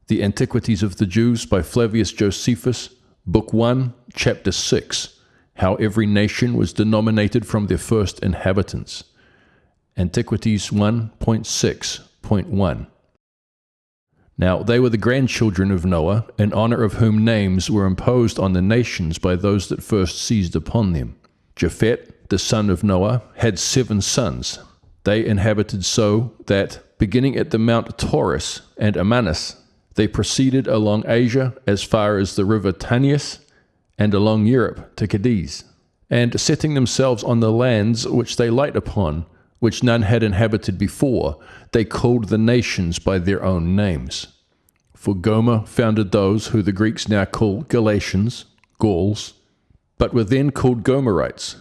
The Antiquities of the Jews by Flavius Josephus, Book 1, Chapter 6, How Every Nation was Denominated from Their First Inhabitants. Antiquities 1.6.1. Now they were the grandchildren of Noah, in honor of whom names were imposed on the nations by those that first seized upon them. Japhet, the son of Noah, had 7 sons. They inhabited so that, beginning at the Mount Taurus and Amanus, they proceeded along Asia as far as the river Tanais, and along Europe to Cadiz, and setting themselves on the lands which they light upon, which none had inhabited before, they called the nations by their own names. For Gomer founded those who the Greeks now call Galatians, Gauls, but were then called Gomerites.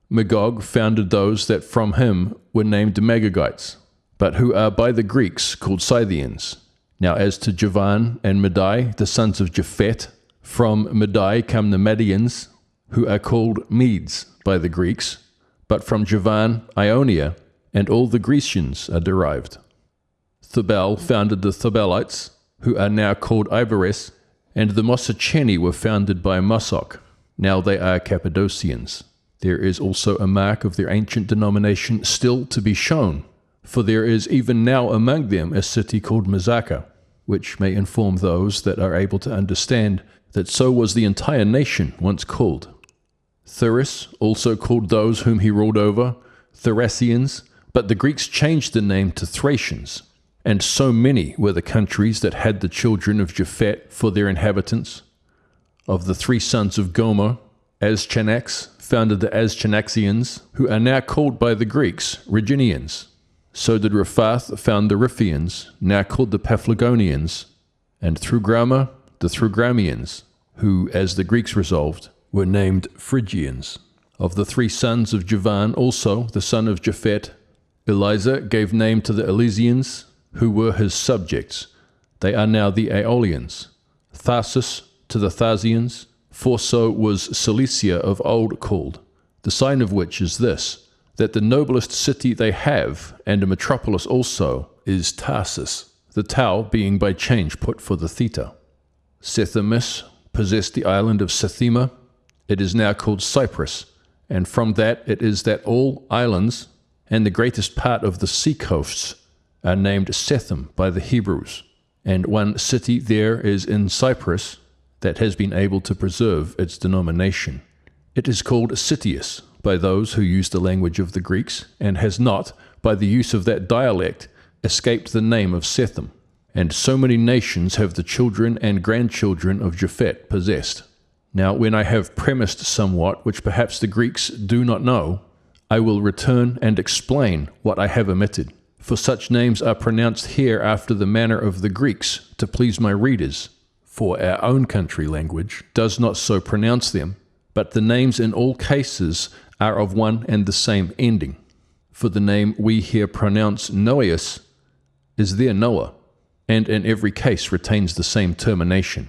Magog founded those that from him were named Magogites, but who are by the Greeks called Scythians. Now as to Javan and Madai, the sons of Japhet, from Madai come the Medians, who are called Medes by the Greeks, but from Javan, Ionia, and all the Grecians are derived. Thubal founded the Thubalites, who are now called Iberes, and the Mosacheni were founded by Mosok. Now they are Cappadocians. There is also a mark of their ancient denomination still to be shown, for there is even now among them a city called Mazaka, which may inform those that are able to understand that so was the entire nation once called. Thurus also called those whom he ruled over Thracians, but the Greeks changed the name to Thracians. And so many were the countries that had the children of Japhet for their inhabitants. Of the 3 sons of Gomer, Aschanax founded the Aschanaxians, who are now called by the Greeks Rhaginians. So did Rephath found the Riphians, now called the Paphlagonians, and Thrugrama the Thrugramians, who, as the Greeks resolved, were named Phrygians. Of the 3 sons of Javan also, the son of Japhet, Eliza gave name to the Elysians, who were his subjects. They are now the Aeolians. Tharsus to the Thasians, for so was Cilicia of old called, the sign of which is this, that the noblest city they have, and a metropolis also, is Tarsus, the tau being by change put for the theta. Sethemus possessed the island of Sethema. It is now called Cyprus, and from that it is that all islands, and the greatest part of the sea coasts, are named Sethem by the Hebrews, and one city there is in Cyprus that has been able to preserve its denomination. It is called Citius by those who use the language of the Greeks, and has not, by the use of that dialect, escaped the name of Sethem. And so many nations have the children and grandchildren of Japhet possessed. Now when I have premised somewhat, which perhaps the Greeks do not know, I will return and explain what I have omitted. For such names are pronounced here after the manner of the Greeks, to please my readers. For our own country language does not so pronounce them, but the names in all cases are of one and the same ending. For the name we here pronounce Noeus is there Noah, and in every case retains the same termination.